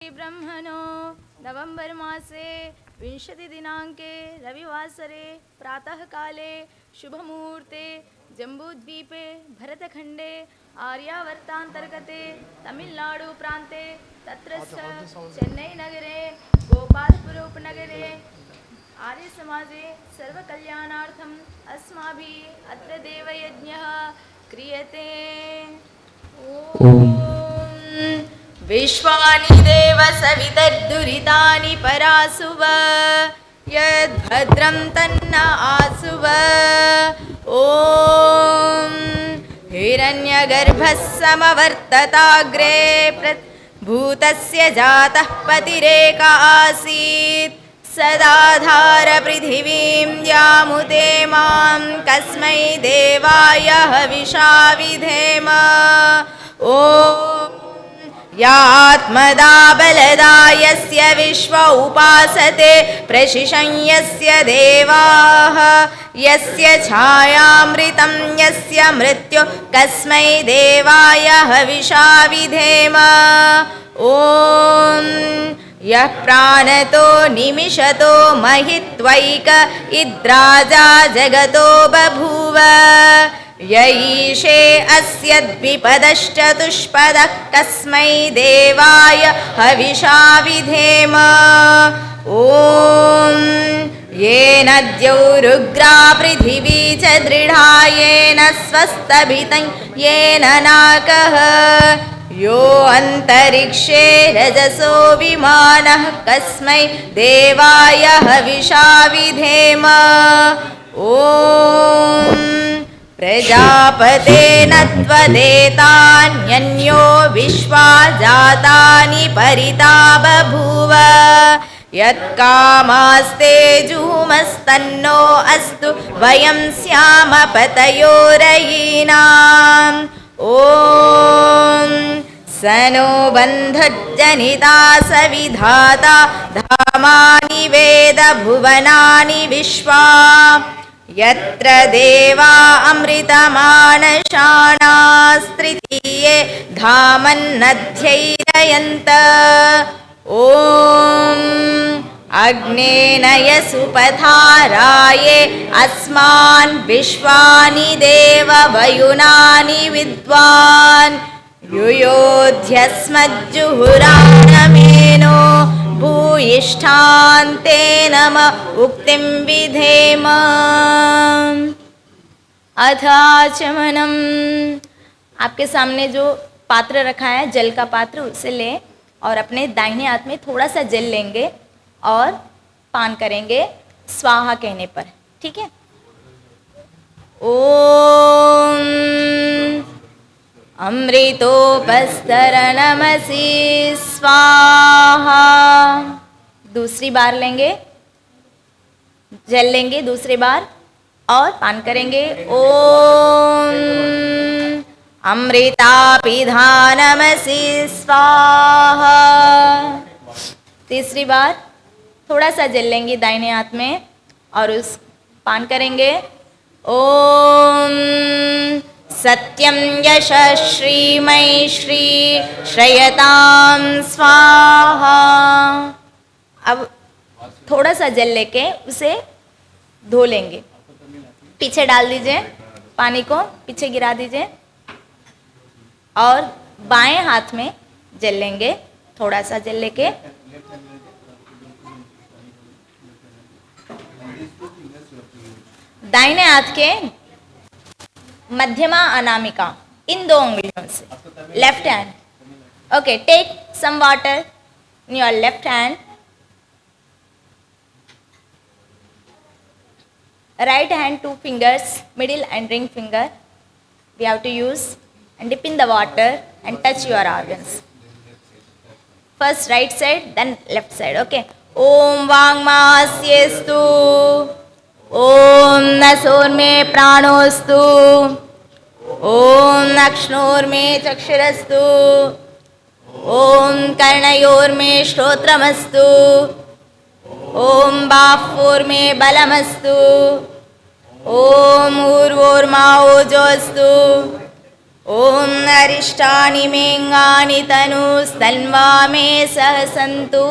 ब्रह्मणो नवंबर मासे 20 दिनांके रविवासरे प्रातःकाले शुभमुहूर्ते जम्बूद्वीपे भरतखंडे आर्यावर्तांतर्गते तमिलनाडु प्रान्ते तत्रस्थ चेन्नैनगरे गोपालपुर उपनगरे आर्यसमाजे सर्वकल्याणार्थम् अस्माभिः अत्र देवयज्ञः क्रियते। ॐ विश्वानि देव सवितर्दुरितानि परासुव यद्भद्रं तन्न आसुव। ॐ हिरण्यगर्भः समवर्तताग्रे भूतस्य जातः पतिरेक आसीत् सदाधार पृथिवीं यामुते मां कस्मै देवाय हविषा विधेम। ॐ यात्मदा बलदा यस्य विश्व उपासते प्रशिशं यस्य देवाः यस्य छायामृतं यस्य मृत्यु कस्मै देवाय हविषा विधेम। ॐ यः प्राणतो निमिषतो महित्वैक इद्राजा जगतो बभूव य ईशे अस्य द्विपदश्चतुष्पदः कस्मै देवाय हविषा विधेम। ॐ येन द्यौरुग्रा पृथिवी च दृढा येन स्वस्तभितं येन नाकः यो अन्तरिक्षे रजसो विमानः कस्मै देवाय हविषा विधेम। ॐ प्रजापतेन त्वदेतान्यन्यो विश्वा जातानि परिता बभूव यत्कामास्ते जुहुमस्तन्नो अस्तु वयं स्याम पतयो रयीनाम्। ॐ स नो बन्धुर्जनिता सविधाता धामानि वेद भुवनानि विश्वा यत्र देवा अमृतमानशानास्त्रितीये धामन्नध्यैरयन्त। ॐ अग्नेन यसुपथाराये अस्मान् विश्वानि देव वयुनानि विद्वान् युयोध्यस्मज्जुहुरानमेनो भूयिष्ठान्ते नम उक्तिं विधेम। अथाचमनम, आपके सामने जो पात्र रखा है जल का पात्र उसे लें और अपने दाहिने हाथ में थोड़ा सा जल लेंगे और पान करेंगे स्वाहा कहने पर, ठीक है। ओम अमृतोपस्तरणमसि स्वाहा। दूसरी बार लेंगे, जल लेंगे दूसरी बार और पान करेंगे। ओम अमृतापिधानमसि स्वाहा। तीसरी बार थोड़ा सा जल लेंगे दाहिने हाथ में और उस पान करेंगे। ओम सत्यं यशः श्रीमयी श्री श्रयतां स्वाहा। अब थोड़ा सा जल लेके उसे धो लेंगे, पीछे डाल दीजिए, पानी को पीछे गिरा दीजिए और बाएं हाथ में जल लेंगे, थोड़ा सा जल लेके दाहिने हाथ के मध्यमा अनामिका इन 2 उंगलियों से, left hand. Okay, take some water in your left hand, right hand 2 fingers, middle and ring finger we have to use and dip in the water and touch your organs. First right side, then left side. Okay. Om Vangmasyestu, Om Nasorme Pranostu, Om Nakshnurme Chakshurastu, Om Karnayorme Shrotramastu, ओम बाफूर्मे बलमस्तु, ओम ऊर्वोर्मा ओजोस्तु, ॐ अरिष्टानि मेऽङ्गानि तनुस्तन्वा मे सह सन्तु।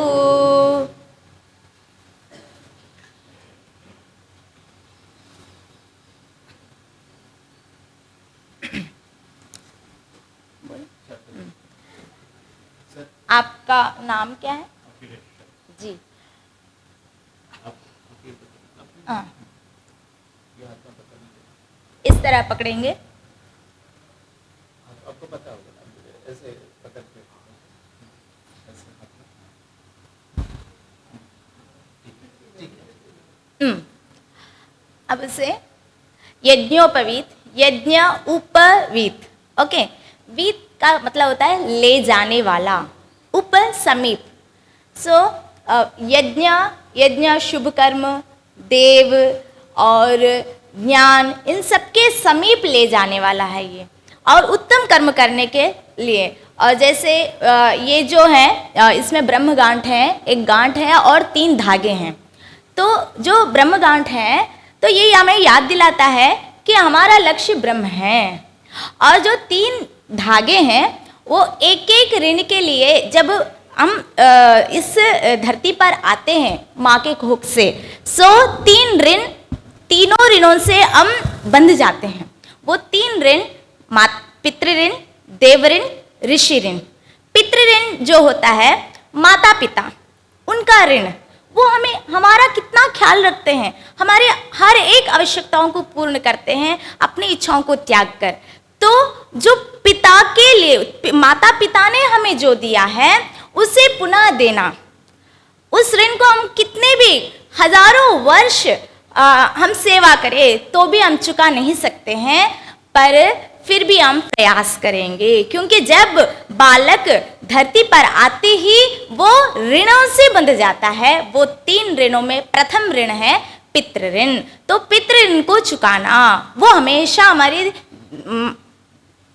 आपका नाम क्या है जी? हाँ, इस तरह पकड़ेंगे। आपको पता होगा ऐसे पकड़ के अब से यज्ञोपवीत, यज्ञ उपवीत। ओके, वीत का मतलब होता है ले जाने वाला, उप समीप। सो यज्ञ, यज्ञ शुभ कर्म, देव और ज्ञान, इन सबके समीप ले जाने वाला है ये, और उत्तम कर्म करने के लिए। और जैसे ये जो है इसमें ब्रह्म गांठ है, एक गांठ है और 3 धागे हैं। तो जो ब्रह्म गांठ है तो ये हमें याद दिलाता है कि हमारा लक्ष्य ब्रह्म है, और जो 3 धागे हैं वो एक एक ऋण के लिए जब हम इस धरती पर आते हैं माँ के कोख से, सो 3 ऋण, तीनों ऋणों से हम बंध जाते हैं। वो 3 ऋण पितृ ऋण, देव ऋण, ऋषि ऋण। पितृ ऋण जो होता है माता पिता, उनका ऋण, वो हमें हमारा कितना ख्याल रखते हैं, हमारे हर एक आवश्यकताओं को पूर्ण करते हैं अपनी इच्छाओं को त्याग कर। तो जो पिता के लिए, माता पिता ने हमें जो दिया है उसे पुनः देना, उस ऋण को हम कितने भी हजारों वर्ष हम सेवा करें तो भी हम चुका नहीं सकते हैं, पर फिर भी हम प्रयास करेंगे, क्योंकि जब बालक धरती पर आते ही वो ऋणों से बंध जाता है। वो 3 ऋणों में प्रथम ऋण है पितृ ऋण। तो पितृ ऋण को चुकाना वो हमेशा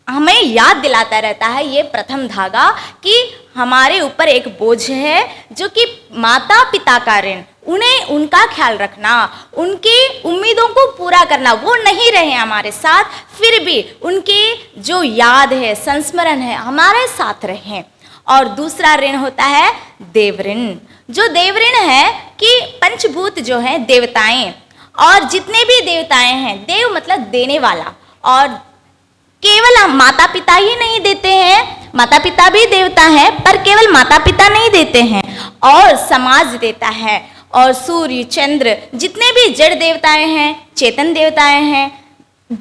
हमें याद दिलाता रहता है, ये प्रथम धागा, कि हमारे ऊपर एक बोझ है जो कि माता पिता का ऋण, उन्हें उनका ख्याल रखना, उनकी उम्मीदों को पूरा करना। वो नहीं रहे हमारे साथ, फिर भी उनके जो याद है, संस्मरण है, हमारे साथ रहें। और दूसरा ऋण होता है देव ऋण। जो देव ऋण है कि पंचभूत जो है देवताएं, और जितने भी देवताएं हैं, देव मतलब देने वाला, और केवल हम माता पिता ही नहीं देते हैं, माता पिता भी देवता हैं, पर केवल माता पिता नहीं देते हैं, और समाज देता है, और सूर्य चंद्र, जितने भी जड़ देवताएं हैं, चेतन देवताएं हैं,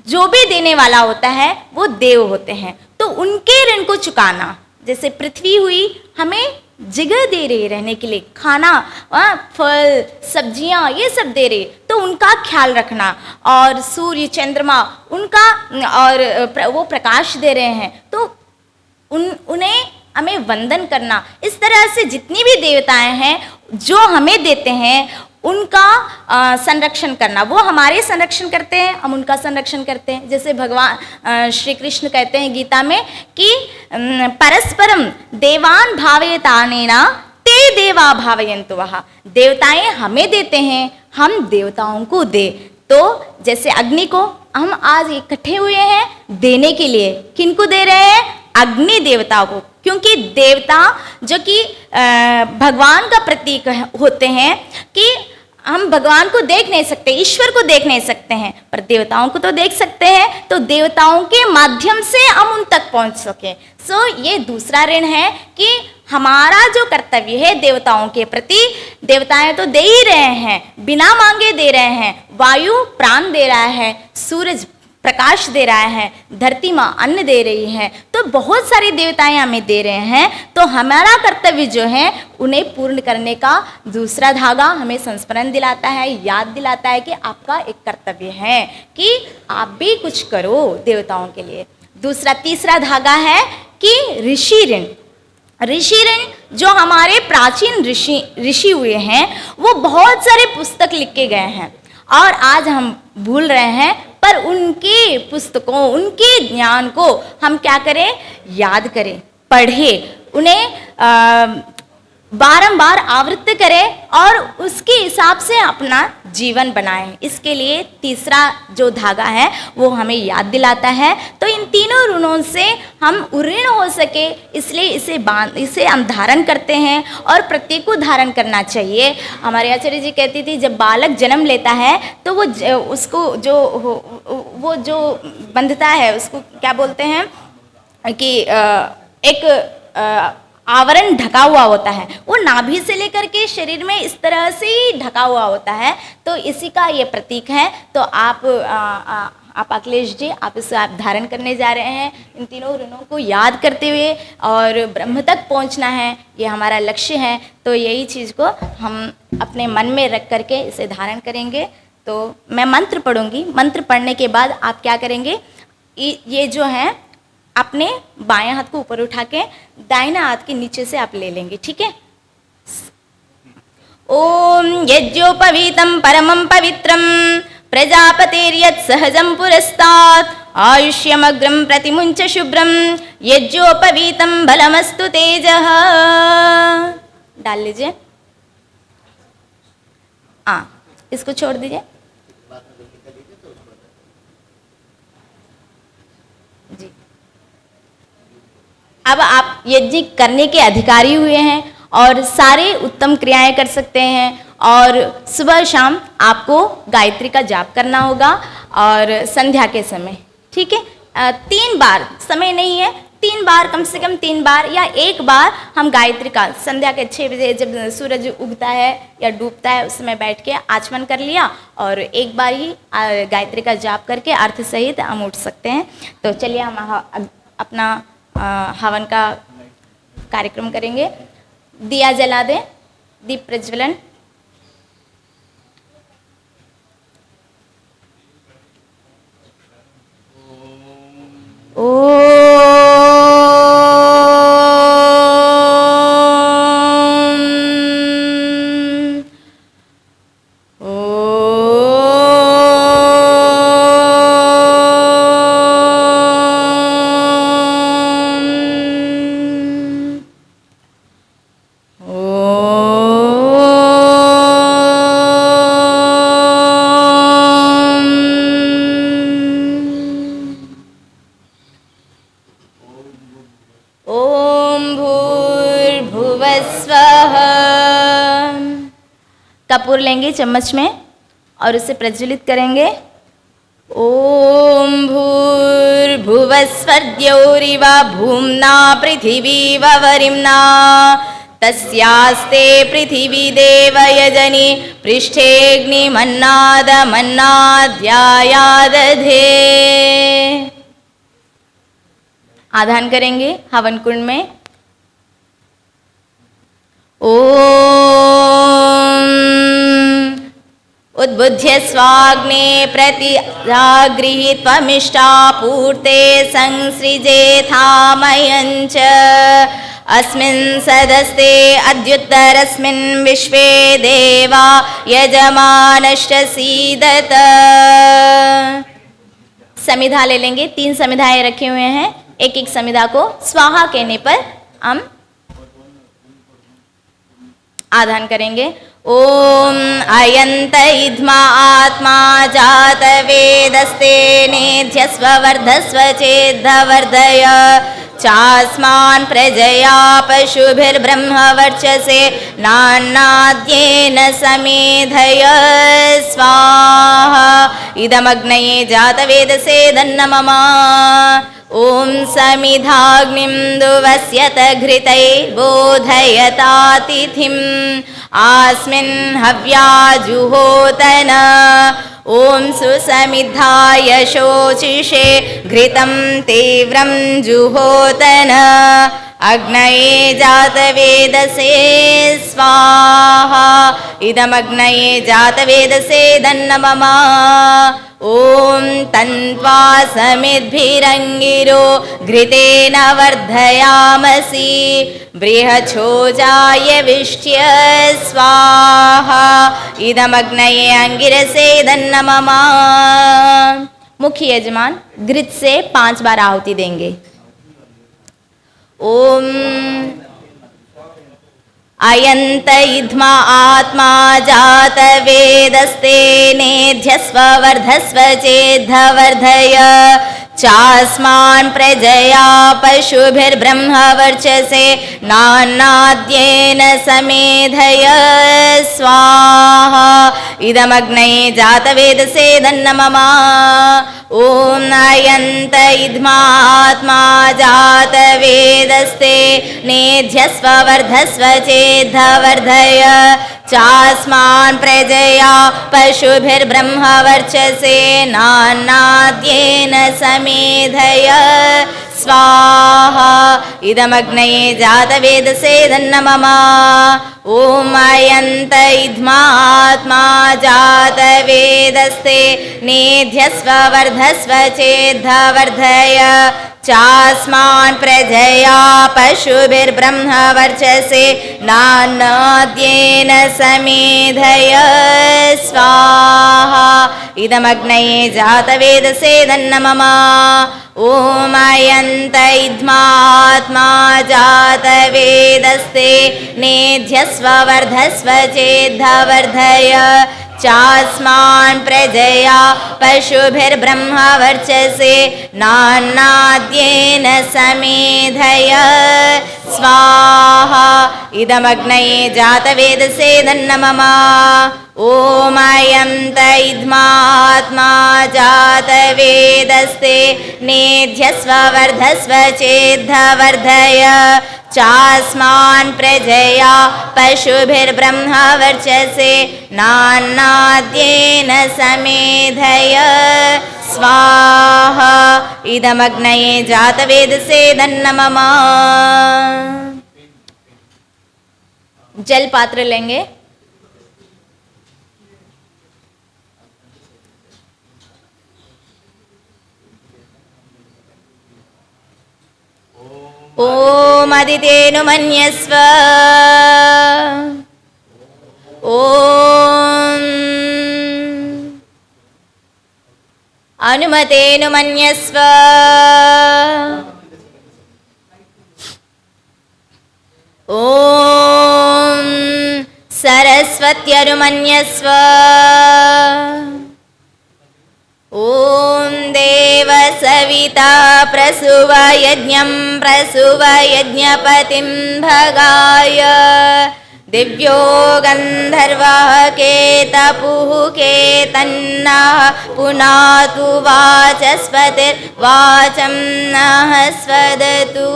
जो भी देने वाला होता है वो देव होते हैं। तो उनके ऋण को चुकाना, जैसे पृथ्वी हुई हमें जगह दे रही रहने के लिए, खाना, फल सब्जियां ये सब दे रही, तो उनका ख्याल रखना। और सूर्य चंद्रमा, उनका और वो प्रकाश दे रहे हैं, तो उन्हें हमें वंदन करना। इस तरह से जितनी भी देवताएं हैं जो हमें देते हैं उनका संरक्षण करना। वो हमारे संरक्षण करते हैं, हम उनका संरक्षण करते हैं। जैसे भगवान श्री कृष्ण कहते हैं गीता में कि परस्परम देवान भावयतानेना ते देवा भावयन्तु वः। देवताएं हमें देते हैं, हम देवताओं को दे। तो जैसे अग्नि को हम आज इकट्ठे हुए हैं देने के लिए, किनको दे रहे हैं? अग्नि देवता को, क्योंकि देवता जो कि भगवान का प्रतीक होते हैं, कि हम भगवान को देख नहीं सकते, ईश्वर को देख नहीं सकते हैं, पर देवताओं को तो देख सकते हैं। तो देवताओं के माध्यम से हम उन तक पहुंच सके। सो ये दूसरा ऋण है कि हमारा जो कर्तव्य है देवताओं के प्रति, देवताएं तो दे ही रहे हैं, बिना मांगे दे रहे हैं। वायु प्राण दे रहा है, सूरज प्रकाश दे रहा है, धरती माँ अन्न दे रही है, तो बहुत सारी देवताएं हमें दे रहे हैं। तो हमारा कर्तव्य जो है उन्हें पूर्ण करने का दूसरा धागा हमें संस्मरण दिलाता है, याद दिलाता है कि आपका एक कर्तव्य है कि आप भी कुछ करो देवताओं के लिए। दूसरा तीसरा धागा है कि ऋषि ऋण। ऋषि ऋण जो हमारे प्राचीन ऋषि हुए हैं, वो बहुत सारे पुस्तक लिख के गए हैं, और आज हम भूल रहे हैं, पर उनके पुस्तकों, उनके ज्ञान को हम क्या करें? याद करें, पढ़ें, उन्हें बारंबार आवृत्ति करें और उसके हिसाब से अपना जीवन बनाएं। इसके लिए तीसरा जो धागा है वो हमें याद दिलाता है। तो इन तीनों ऋणों से हम ऋण हो सके, इसलिए इसे हम धारण करते हैं और प्रत्येक को धारण करना चाहिए। हमारे आचार्य जी कहती थी जब बालक जन्म लेता है तो उसको वो जो बंधता है उसको क्या बोलते हैं कि एक आवरण ढका हुआ होता है, वो नाभि से लेकर के शरीर में इस तरह से ही ढका हुआ होता है। तो इसी का ये प्रतीक है। तो आप अखिलेश जी, आप इसे आप धारण करने जा रहे हैं। इन तीनों ऋणों को याद करते हुए और ब्रह्म तक पहुंचना है, ये हमारा लक्ष्य है। तो यही चीज़ को हम अपने मन में रख करके इसे धारण करेंगे। तो मैं मंत्र पढ़ूंगी, मंत्र पढ़ने के बाद आप क्या करेंगे, ये जो है अपने बाएं हाथ को ऊपर उठा के दाहिने हाथ के नीचे से आप ले लेंगे, ठीक है। ओम यज्ञोपवीतम परमं पवित्रम प्रजापतिर्यत् सहजं पुरस्तात् आयुष्यमग्रं प्रतिमुञ्च शुभ्रं यज्ञोपवीतम बलमस्तु तेजः। डाल लीजिए। इसको छोड़ दीजिए। जी, अब आप यज्ञ करने के अधिकारी हुए हैं और सारे उत्तम क्रियाएं कर सकते हैं। और सुबह शाम आपको गायत्री का जाप करना होगा और संध्या के समय, ठीक है। 3 बार, समय नहीं है, 3 बार, कम से कम 3 बार या 1 बार हम गायत्री का संध्या के 6 बजे जब सूरज उगता है या डूबता है उस समय बैठ के आचमन कर लिया और 1 बार ही गायत्री का जाप करके अर्थ सहित हम उठ सकते हैं। तो चलिए हम अपना हवन का कार्यक्रम करेंगे। दिया जला दें, दीप प्रज्वलन। कपूर लेंगे चम्मच में और उसे प्रज्वलित करेंगे। ओम भूर्भुवस्वर्द्यौरिव भूम्ना पृथिवी वरिम्ना तस्यास्ते पृथिवी देवयजनी पृष्ठेऽग्निमन्नादमन्नाद्यायादधे। आधान करेंगे हवन कुंड में। ओम उद्बुद्ध्य स्वाग्ने प्रतिजागृहीत्वमिष्टा पूर्ते संसृजेथामयञ्च अस्मिन् सदस्ते अद्युत्तरस्मिन् विश्वे देवा यजमानश्च सीदत। समिधा ले लेंगे, 3 समिधाएं रखे हुए हैं। एक एक समिधा को स्वाहा कहने पर हम आधान करेंगे। ओम अयंत इद्मा आत्मा जात वेदस्ते नेध्यस्व वर्धस्व चेद्धवर्धय चास्मान् प्रजया पशुभिर्ब्रह्म वर्चसे नान्नाद्येन समेधय स्वाहा इदमग्नये जातवेदसे दन्नममा। ओम समिधाग्निं दुवस्यत घृतैर्बोधयतातिथिम् आस्मिन् हव्याजुहोतन। ओम सुसमिद्धाय शोचिषे घृतं तीव्रं जुहोतन अग्नये जातवेदसे स्वाहा इदमग्नये जातवेदसे दन्नममा। ओम तन्त्वा समिद्भिरङ्गिरो घृतेन वर्धयामसि बृहच्छोजाय विष्ट्य स्वाहा इदमग्नये अंगिरसे दन्नममा। मुख्य यजमान घृत से 5 बार आहुति देंगे। ओम अयन्त इद्मा आत्मा जात वेदस्ते नेध्यस्व वर्धस्व चेद्धवर्धय चास्मान् प्रजया पशुभिर्ब्रह्मवर्चसे नान्नाद्येन समेधय स्वाहा इदमग्नये जातवेदसे दन्नममा ॐ अयन्त इद्मा आत्मा जातवेदस्ते नेध्यस्व वर्धस्व चेद्धवर्धय चास्मान् प्रजया पशुभिर्ब्रह्मवर्चसे नान्नाद्येन समेधय स्वाहा इदमग्नये जातवेदसे दन्नममा ॐ अयन्त इद्मा आत्मा जातवेदस्ते नेध्यस्व वर्धस्व चेद्धवर्धय चास्मान् प्रजया पशुभिर्ब्रह्मवर्चसे नान्नाद्येन समेधय स्वाहा इदमग्नये जातवेदसे दन्नममा ॐ अयन्त इद्मा आत्मा जातवेदस्ते नेध्यस्व वर्धस्व चेद्धवर्धय चास्मान् प्रजया पशुभिर्ब्रह्मवर्चसे नान्नाद्येन समेधय स्वाहा इदमग्नये जातवेदसे दन्नममा ॐ अयन्त इद्मा आत्मा जातवेदस्ते नेध्यस्व वर्धस्व चेद्धवर्धय चास्मान् प्रजया पशुभिर्ब्रह्मवर्चसे नान्नाद्येन समेधय स्वाहा इदमग्नये जातवेदसे दन्नममा। जल पात्र लेंगे। ॐ अदितेनु मन्यस्व ॐ अनुमतेनु मन्यस्व ॐ सरस्वत्यनुमन्यस्व ॐ देव सविता प्रसुव यज्ञं प्रसुव यज्ञपतिं भगाय दिव्यो गन्धर्वः केतपुः केतन्नः पुनातु वाचस्पतिर्वाचं नः स्वदतु।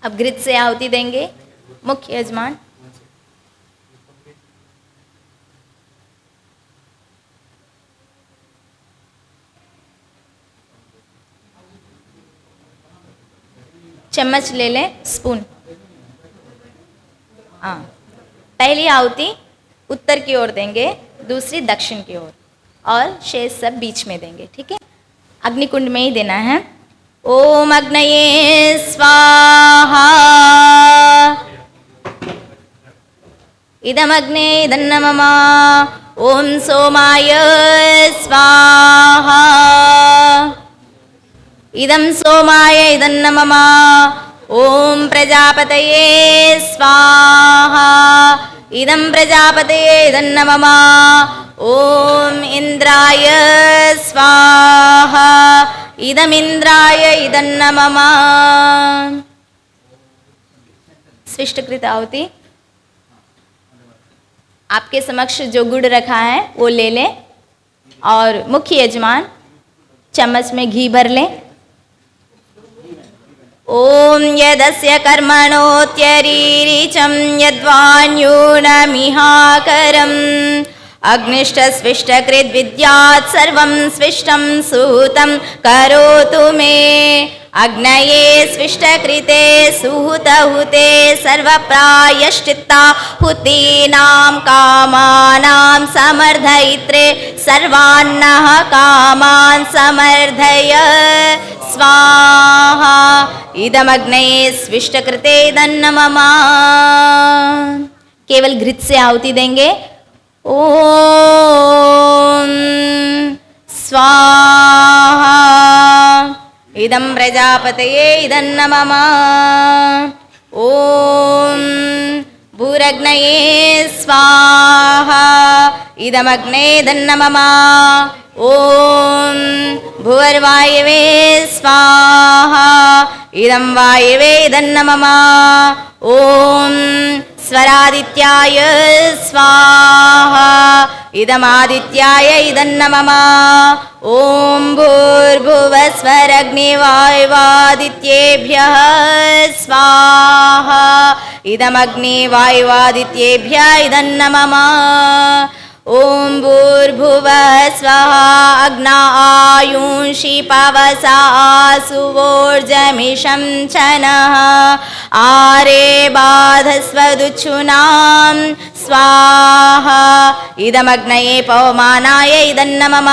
अब घृत से आहुति देंगे मुख्य यजमान। चम्मच ले लें, स्पून। हाँ, पहली आहुति उत्तर की ओर देंगे, दूसरी दक्षिण की ओर, और शेष सब बीच में देंगे। ठीक है, अग्निकुंड में ही देना है। ओम अग्नये स्वाहा इदमग्ने इदन्नममा। ओम सोमाय स्वाहा इदं सोमाय इदन्नममा। ओम प्रजापतये स्वाहा इदं प्रजापतये इदन्नममा। ओम इंद्राय स्वाहा इदमिंद्राय इदन्नममा। स्विष्टकृत आहुति। आपके समक्ष जो गुड़ रखा है वो ले लें, और मुख्य यजमान चम्मच में घी भर लें। ओम यदस्य कर्मणोत्यरीरिचं यद्वान्यूनमिहाकरम् अग्निष्टस्विष्टकृद्विद्यात् सर्वं स्विष्टं सुहूतं करोतु मे। अग्नये स्विष्टकृते सुहूतहुते सर्वप्रायश्चित्ताहुतीनां कामानां समर्धयित्रे सर्वान्नः कामान् समर्धय स्वाहा इदमग्नये स्विष्टकृते दन्नममा। केवल घृत से आहुति देंगे। ॐ स्वाहा इदं प्रजापतये इदन्नमम ॐ भूरग्नये स्वाहा इदमग्ने दन्नमम ॐ भुवर्वायवे स्वाहा इदं वायवे दन्नमम ॐ स्वरादित्याय स्वाहा इदमादित्याय इदन्नमम ॐ भूर्भुवस्वरग्निवायुवादित्येभ्यः स्वाहा इदमग्निवायुवादित्येभ्यः इदन्नमम ॐ भूर्भुवः स्वः अग्ना आयुंषि पवसा सुवोर्जमिषं च नः आरे बाधस्वदुच्छुनां स्वाहा इदमग्नये पवमानाय इदन्नमम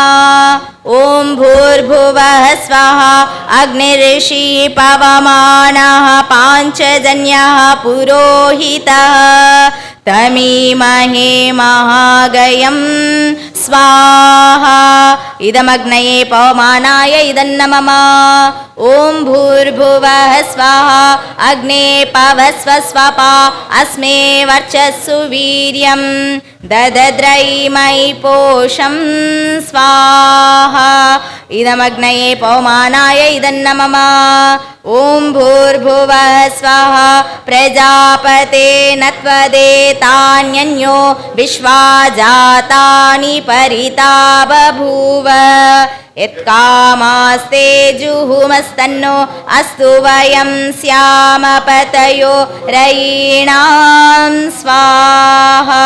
ॐ भूर्भुवः स्वः अग्निर्षि पवमानः पाञ्चजन्यः पुरोहितः तमीमहे महागयं स्वाहा इदमग्नये पवमानाय इदन्नमम ॐ भूर्भुवः स्वः अग्ने पवस्व स्वपा अस्मे वर्चस्सु वीर्यं ददद्रयीमयि पोषं स्वाहा इदमग्नये पवमानाय इदन्नमम ॐ भूर्भुवः स्वः प्रजापते नत्वदेतान्यन्यो विश्वा जातानि परिता बभूव यत्कामास्ते जुहुमस्तन्नो अस्तु वयं स्याम पतयो रयीणां स्वाहा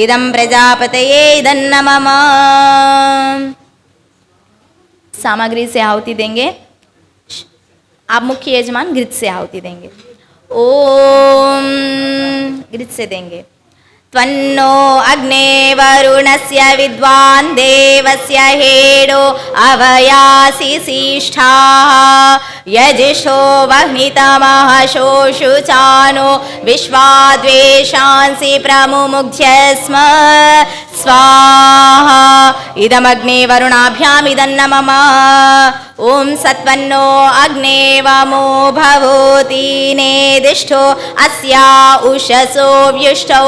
इदं प्रजापतये इदन्नमम। सामग्री से आहुति देंगे। आप मुख्य यजमान घृत से आहुति देंगे। ओम घृत से देंगे। त्वन्नो अग्ने वरुणस्य विद्वान् देवस्य हेडो अवयासि सिष्ठाः यजिषो वह्नितमः शोषुचानो विश्वाद्वेषांसि प्रमुमुग्ध्य स्म स्वाहा इदमग्ने वरुणाभ्याम् इदन्नमम ॐ सत्वन्नो अग्ने वमो भवोति नेदिष्ठो अस्या उषसो व्युष्टौ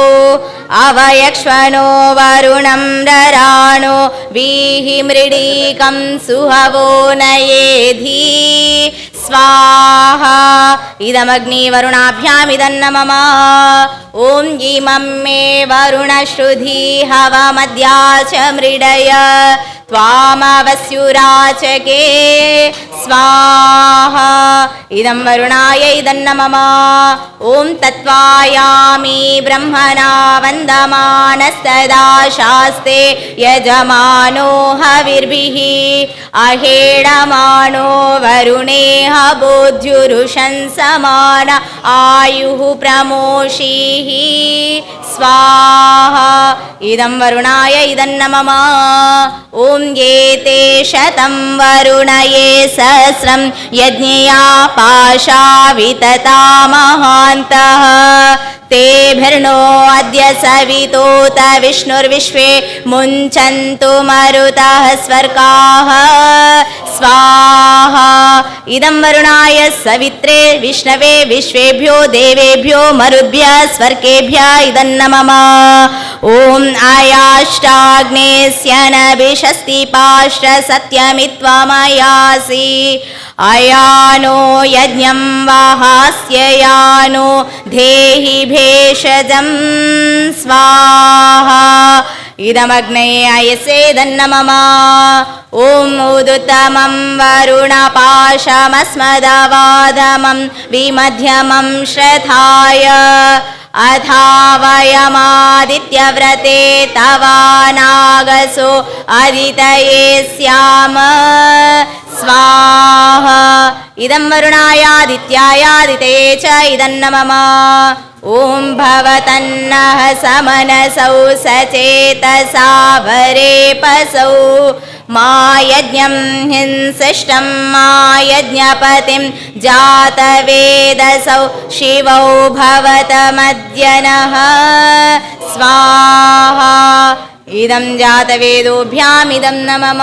अवयक्ष्वनो वरुणं रराणो वीहि मृडीकं सुहवो नयेधि स्वाहा इदमग्नि वरुणाभ्याम् इदन्नमम ॐ इमं मे वरुणश्रुधि हवमद्या च मृडय त्वामवस्युराचके स्वाहा इदं वरुणाय इदन्नमम ॐ तत्त्वायामि ब्रह्मणा वन्दमानस्तदा शास्ते यजमानो हविर्भिः अहेडमानो वरुणेह बोध्युरुशंसमान आयुः प्रमोषीः स्वाहा इदं वरुणाय इदन्नमम ॐ एते शतं वरुणये सहस्रं यज्ञया पाशा वितता महान्तः तेभिर्नो अद्य सवितोत विष्णुर्विश्वे मुञ्चन्तु मरुतः स्वर्गाः स्वाहा इदं वरुणाय सवित्रे विष्णवे विश्वेभ्यो देवेभ्यो मरुद्भ्यः स्वर्गेभ्यः इदन्नमम ॐ आयाष्टाग्नेस्य नभिषस्ति पाश्च सत्यमित्वमयासि अयानो यज्ञं वहास्य यानो देहि भेषजं स्वाहा इदमग्नये अयसे दन्नमम ॐ उदुत्तमं वरुणपाशमस्मदवादमं विमध्यमं श्रद्धाय अथावयमादित्यव्रते तवानागसो अदितये स्याम स्वाहा इदं वरुणायादित्यायादितये च इदन्नमम ॐ भवतन्नः समनसौ सचेतसा वरेपसौ मा यज्ञं हिंसिष्टं मा यज्ञपतिं जातवेदसौ शिवौ भवतमद्य नः स्वाहा इदं जातवेदोभ्यामिदं न मम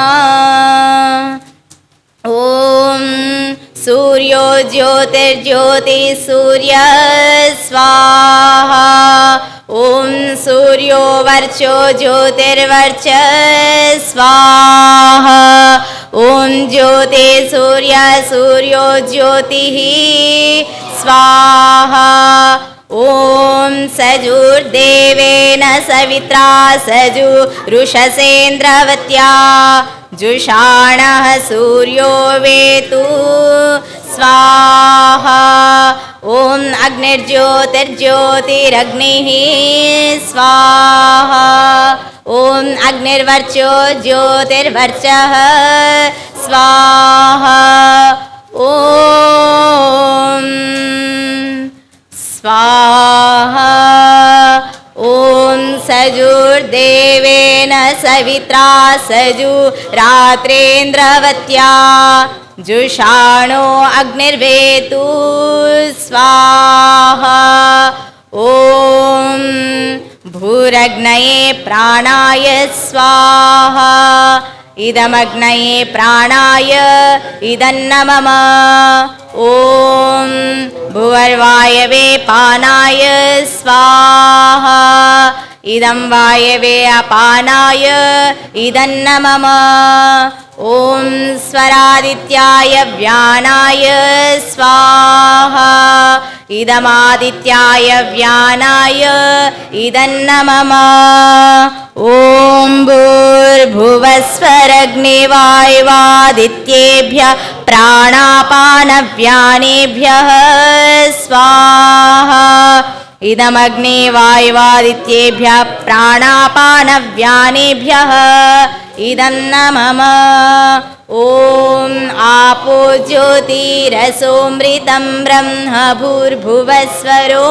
ॐ सूर्यो ज्योतिर्ज्योतिः सूर्यः स्वाहा ॐ सूर्यो वर्चो ज्योतिर्वर्चः स्वाहा ॐ ज्योतिः सूर्यः सूर्यो ज्योतिः स्वाहा ॐ सजुर्देवेन सवित्रा सजुरुषसेन्द्रवत्या जुषाणः सूर्यो वेतु स्वाहा ॐ अग्निर्ज्योतिर्ज्योतिरग्निः स्वाहा ॐ अग्निर्वर्चो ज्योतिर्वर्चः स्वाहा ॐ स्वाहा ॐ सजुर्देवेन सवित्रा सजुरात्रेन्द्रवत्या जुषाणो अग्निर्वेतु स्वाहा ॐ भूरग्नये प्राणाय स्वाहा इदमग्नये प्राणाय इदन्न मम ॐ भुवर्वायवे पानाय स्वाहा इदं वायवे अपानाय इदन्न मम ॐ स्वरादित्याय व्यानाय स्वाहा इदमादित्याय व्यानाय इदन्न मम ॐ भूर्भुवस्वरग्निवायुवादित्येभ्यः प्राणापानव्यानेभ्यः स्वाहा इदमग्ने वायुवादित्येभ्यः प्राणापानव्यानेभ्यः इदं न मम ॐ आपो ज्योतिरसोऽमृतं ब्रह्म भूर्भुवस्वरो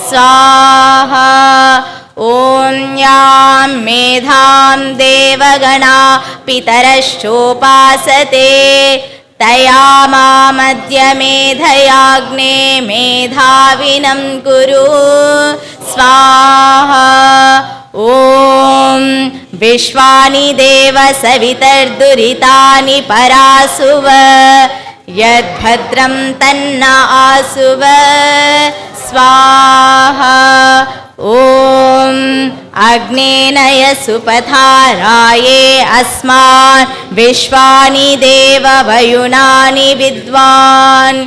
स्वाहा ॐ यां मेधां देवगणा पितरश्चोपासते तया मामद्य मेधयाग्ने मेधाविनं कुरु स्वाहा ॐ विश्वानि देव सवितर्दुरितानि परासुव यद्भद्रं तन्न आसुव स्वाहा ॐ अग्नेनय सुपथाराये अस्मान् विश्वानि देव वयुनानि विद्वान्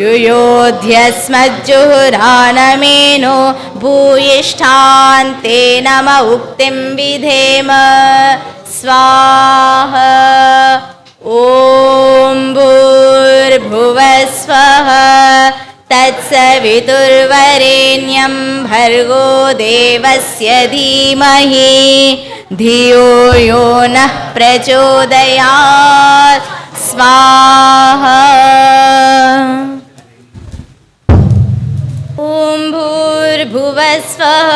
युयोध्यस्मज्जुहुरानमेनो भूयिष्ठान्ते नम उक्तिं विधेम स्वाहा ॐ भूर्भुवस्वः तत्सवितुर्वरेण्यं भर्गो देवस्य धीमहि धियो यो नः प्रचोदयात् स्वाहा ॐ भूर्भुवस्वः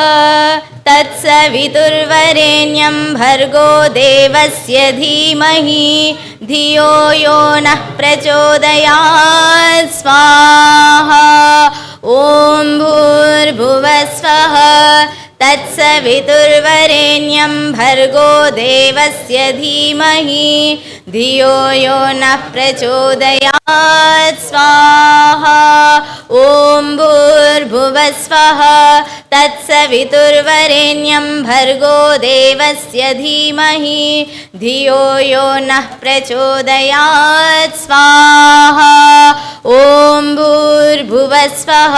तत्सवितुर्वरेण्यं भर्गो देवस्य धीमहि धियो यो नः प्रचोदयात् स्वाहा ॐ भूर्भुवस्वः तत्सवितुर्वरेण्यं भर्गो देवस्य धीमहि धियो यो नः प्रचोदयात् स्वाहा ॐ भूर्भुवस्वः तत्सवितुर्वरेण्यं भर्गो देवस्य धीमहि धियो यो नः प्रचोदयात् स्वाहा ॐ भूर्भुवस्वः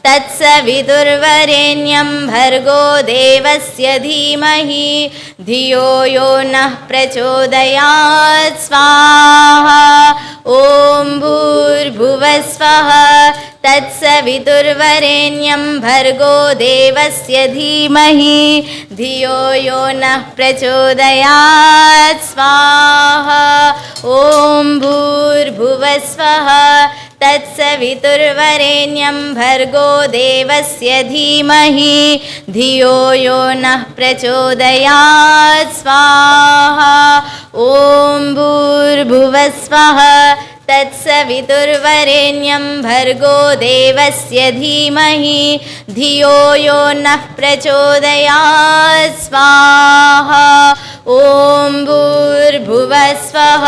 तत्सवितुर्वरेण्यं भर्गो देवस्य धीमहि धियो यो नः प्रचोदयात् स्वाहा ॐ भूर्भुवस्वः तत्सवितुर्वरेण्यं भर्गो देवस्य धीमहि धियो यो नः प्रचोदयात् स्वाहा ॐ भूर्भुवस्वः तत्सवितुर्वरेण्यं भर्गो देवस्य धीमहि धियो यो नः प्रचोदयात् स्वाहा ॐ भूर्भुवस्वः तत्सवितुर्वरेण्यं भर्गो देवस्य धीमहि धियो यो नः प्रचोदयात् स्वाहा ॐ भूर्भुवस्वः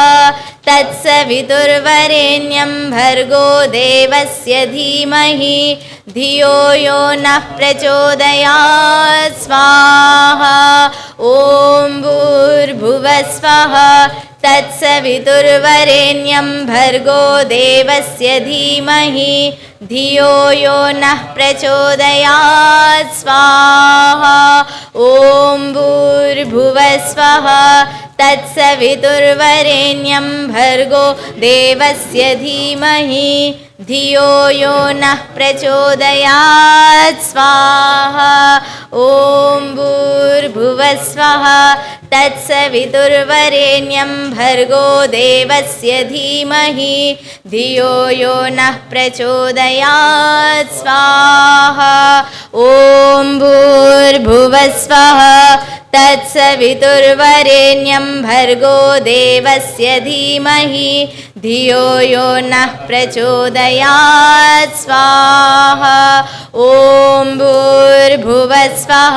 तत्सवितुर्वरेण्यं भर्गो देवस्य धीमहि धियो यो नः प्रचोदयात् स्वाहा ॐ भूर्भुवस्वः तत्सवितुर्वरेण्यं भर्गो देवस्य धीमहि धियो यो नः प्रचोदयात् स्वाहा ॐ भूर्भुवस्वः तत्सवितुर्वरेण्यं भर्गो देवस्य धीमहि धियो यो नः प्रचोदयात् स्वाहा ॐ भूर्भुवस्वः तत्सवितुर्वरेण्यं भर्गो देवस्य धीमहि धियो यो नः प्रचोदयात् स्वाहा ॐ भूर्भुवस्वः तत्सवितुर्वरेण्यं भर्गो देवस्य धीमहि धियो यो नः प्रचोदयात् स्वाहा ॐ भूर्भुवस्वः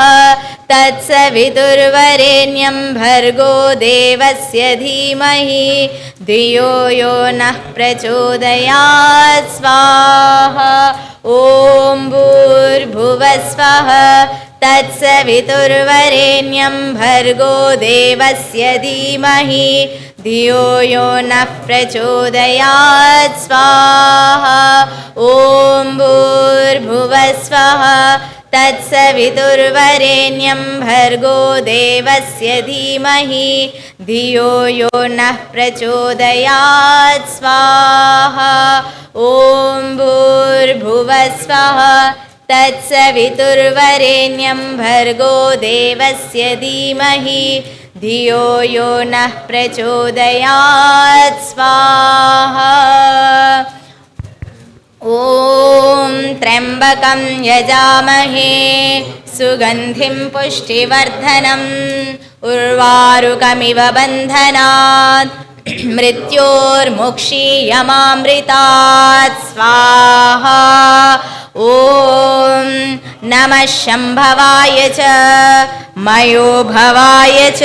तत्सवितुर्वरेण्यं भर्गो देवस्य धीमहि धियो यो नः प्रचोदयात् स्वाहा ॐ भूर्भुवस्वः तत्सवितुर्वरेण्यं भर्गो देवस्य धीमहि धियो यो नः प्रचोदयात् स्वाहा ॐ भूर्भुवस्वः तत्सवितुर्वरेण्यं भर्गो देवस्य धीमहि धियो यो नः प्रचोदयात् स्वाहा ॐ भूर्भुवस्वः तत्सवितुर्वरेण्यं भर्गो देवस्य धीमहि धियो यो नः प्रचोदयात् स्वाहा ॐ त्र्यम्बकं यजामहे सुगन्धिं पुष्टिवर्धनम् उर्वारुकमिव बन्धनात् मृत्योर्मुक्षीयमामृतात् स्वाहा ॐ नमः शम्भवाय च मयोभवाय च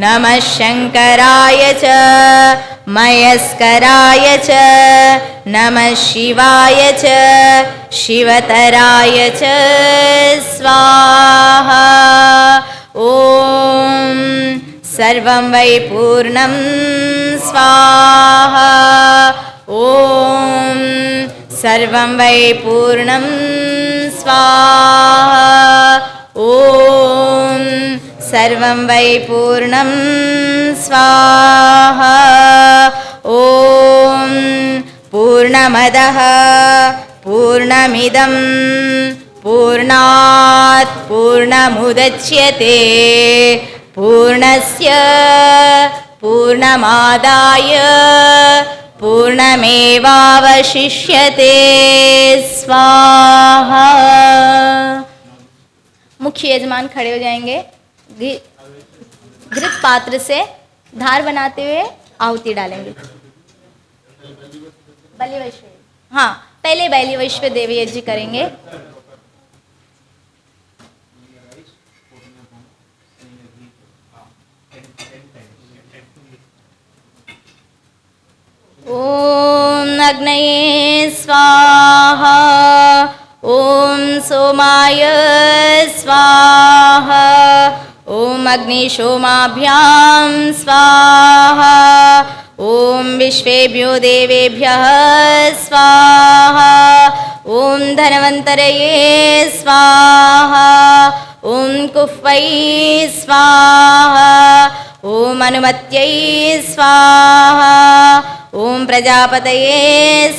नमः शङ्कराय च मयस्कराय च नमः शिवाय च शिवतराय च स्वाहा ॐ सर्वं वै पूर्णं स्वाहा ॐ सर्वं वै पूर्णं स्वाहा ॐ सर्वं वै पूर्णं स्वाहा ॐ पूर्णमदः पूर्णमिदं पूर्णात् पूर्णमुदच्यते पूर्णस्य पूर्णमादाय पूर्णमेवावशिष्यते स्वाहा। मुख्य यजमान खड़े हो जाएंगे, घृत पात्र से धार बनाते हुए आहुति डालेंगे। बलि वैश्व, हाँ पहले बलि वैश्व देवी यज्ञ करेंगे। ॐ अग्नये स्वाहा ॐ सोमाय स्वाहा ॐ अग्निशोमाभ्यां स्वाहा ॐ विश्वेभ्यो देवेभ्यः स्वाहा ॐ धन्वन्तरये स्वाहा ॐ कुह्वै स्वाहा ॐ अनुमत्यै स्वाहा ॐ प्रजापतये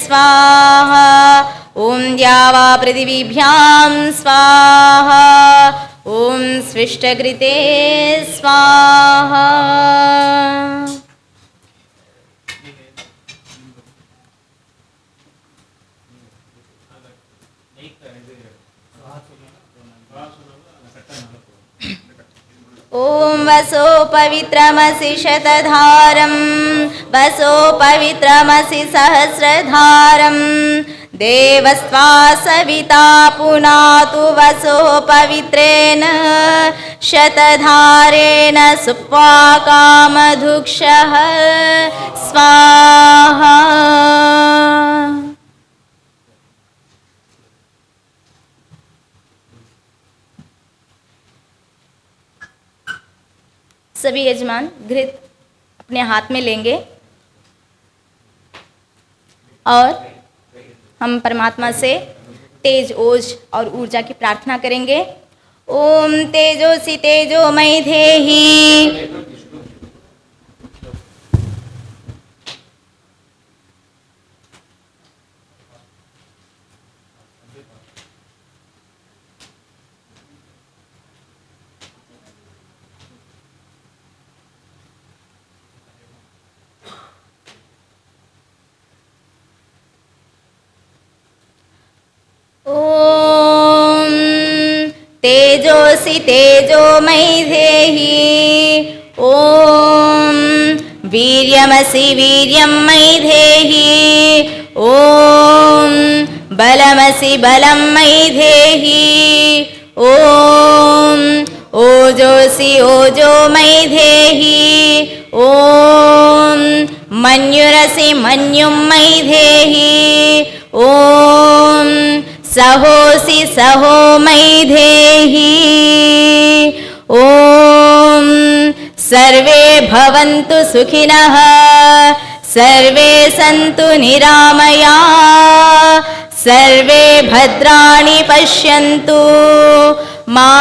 स्वाहा ॐ द्यावा पृथिवीभ्यां स्वाहा ॐ स्विष्टकृते स्वाहा। ॐ वसो पवित्रमसि शतधारं वसो पवित्रमसि सहस्रधारं देवस्त्वा सविता पुनातु वसो पवित्रेण शतधारेण सुप्वा कामधुक्षः स्वाहा। सभी यजमान घृत अपने हाथ में लेंगे और हम परमात्मा से तेज, ओज और ऊर्जा की प्रार्थना करेंगे। ओम तेजोसि तेजोमयि धेहि ॐ तेजोसि तेजोमयि धेहि ॐ वीर्यमसि वीर्यं मयि धेहि ॐ बलमसि बलं मयि धेहि ॐ ओजोसि ओजो मयि धेहि ॐ मन्युरसि मन्युं मयि धेहि ॐ सहोसि सहो मयि धेहि ॐ सर्वे भवन्तु सुखिनः सर्वे सन्तु निरामया सर्वे भद्राणि पश्यन्तु मा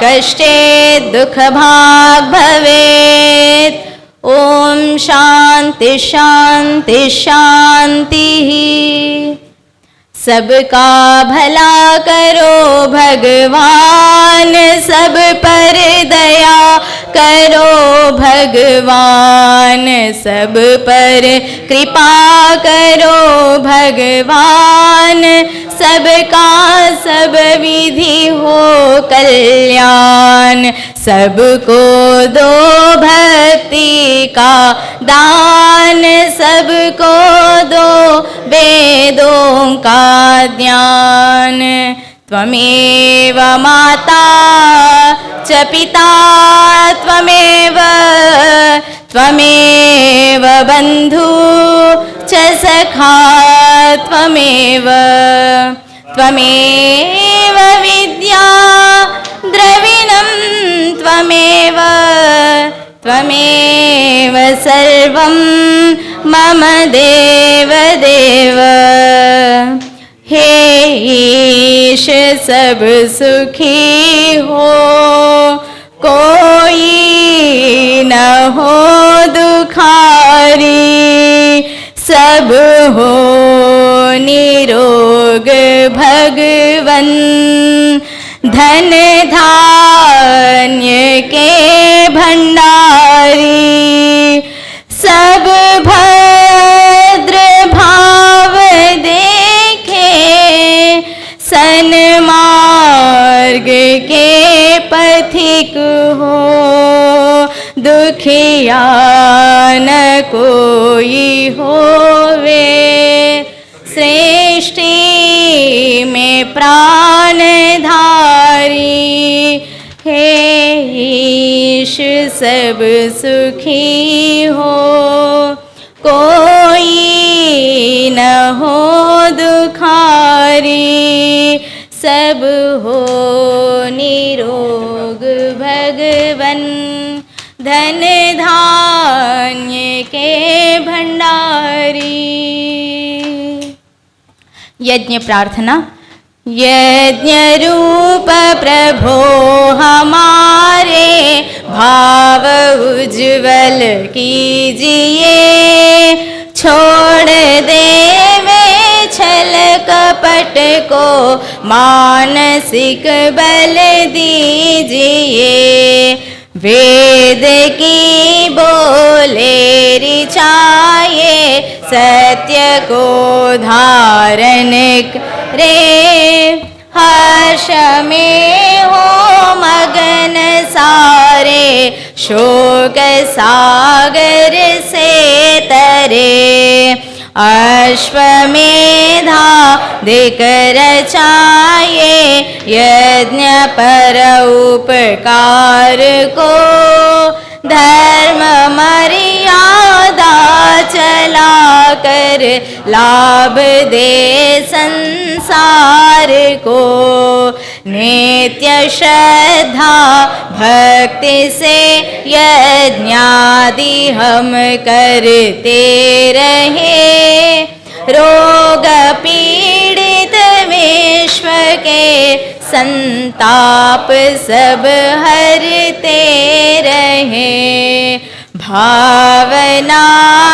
कष्टेत् दुःखभाग् भवेत्। ॐ शान्ति शान्ति शान्तिः। सबका भला करो भगवान, सब पर दया करो भगवान, सब पर कृपा करो भगवान, सबका सब विधि हो कल्याण, सबको दो भक्ति का दान, सबको दो वेदों का ज्ञान। त्वमेव माता च पिता त्वमेव, त्वमेव बन्धु च सखा त्वमेव, त्वमेव विद्या द्रविणं त्वमेव, त्वमेव सर्वं मम देव देव। हे ईश सब सुखी हो, कोई न हो दुखारी, सब हो निरोग भगवन, धन धान्य के भंडारी, सब भद्र भाव देखे, सन्मार्ग के पथिक हो, दुखिया न कोई होवे, सृष्टि में प्राणधारी, हे ईश सब सुखी हो, कोई न हो दुखारी, सब हो निरोग भगवन, धन धान्य के भंडारी। यज्ञ प्रार्थना। यज्ञ रूप प्रभो हमारे भाव उज्ज्वल कीजिए, छोड़ देवे छल कपट को मानसिक बल दीजिए, वेद की बोले ऋचाए, सत्य को धारण करे, हर्ष में हो मगन सारे शोक सागर से तरे। अश्वमेधा दिक रचाये यज्ञ पर उपकार को। धर्म मर्यादा चला कर लाभ दे संसार को। नित्य श्रद्धा भक्ति से यज्ञादि हम करते रहे। रोग पीड़ित विश्व के संताप सब हरते रहे। भावना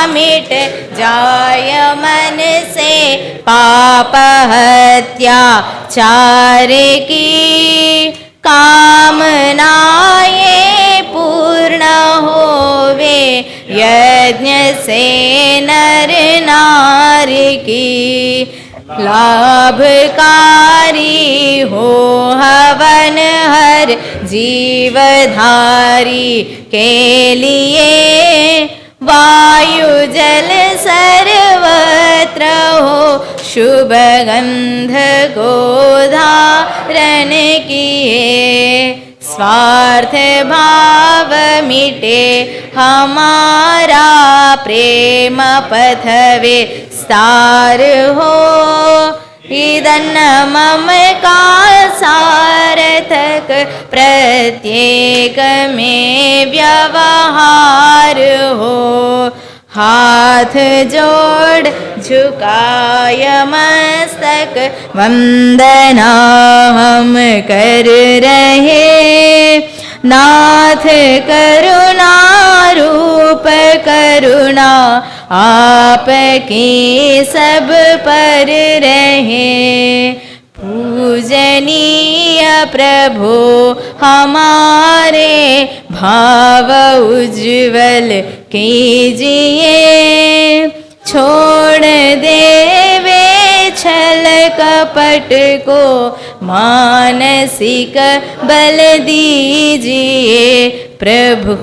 मिट जाय मन से पाप हत्या चार की। कामनाएं पूर्ण होवे यज्ञ से नर नारी की। लाभकारी हो हवन हर जीवधारी के लिए। वायु जल सर्वत्र हो शुभ गंध को धारण किए। स्वार्थ भाव मिटे हमारा प्रेम पथवे सार हो। इदन्न मम का सार्थक प्रत्येक में व्यवहार हो। हाथ जोड़ झुकाय मस्तक वंदना हम कर रहे। नाथ करुणा रूप करुणा आपकी सब पर रहे। पूजनीय प्रभु हमारे भाव उज्ज्वल कीजिए। छोड़ देवे छल कपट को मानसिक बल दीजिए प्रभु।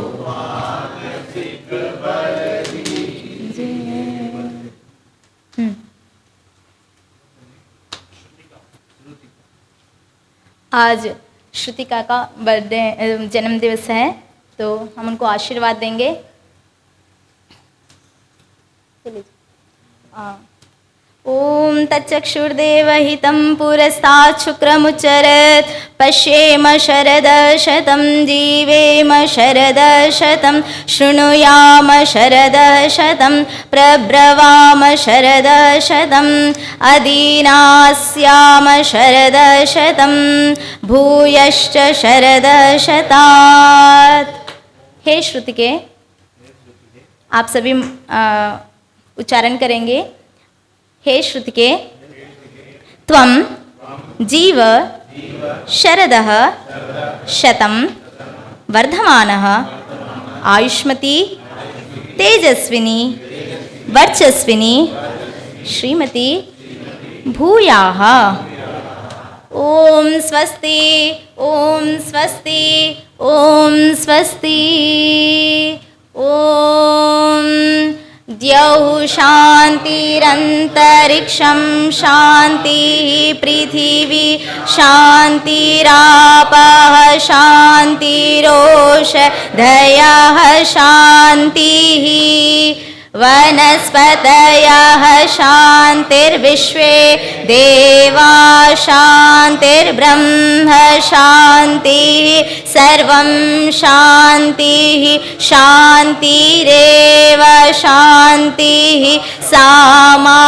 आज श्रुतिका का बर्थडे जन्म दिवस है, तो हम उनको आशीर्वाद देंगे। ओम तच्चक्षुर्देवहितं पुरस्तात् शुक्रमुच्चरत्। पश्येम शरदशतं जीवेम शरदशतं। शृणुयाम शरदशतं प्रब्रवाम शरदशतं। अदीनास्याम शरदशतं भूयश्च शरदशतात्। हे श्रुतिके, आप सभी उच्चारण करेंगे। हे श्रुतिके, त्वं जीव शरदः शतं वर्धमानः आयुष्मती तेजस्विनी वर्चस्विनी श्रीमती भूयाः। ओम स्वस्ति ओम स्वस्ति ओम स्वस्ति। ओम द्यौः शान्तिरन्तरिक्षं शान्तिः पृथिवी शान्तिरापः शान्तिरोषधयः शान्तिः वनस्पतयः शान्तिर्विश्वे देवा शान्तिर्ब्रह्म शान्तिः सर्वं शान्तिः शान्तिरेव शान्तिः सामा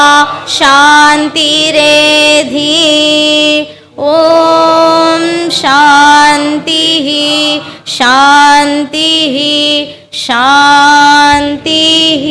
शान्तिरेधि। ॐ शान्तिः शान्तिः शान्तिः।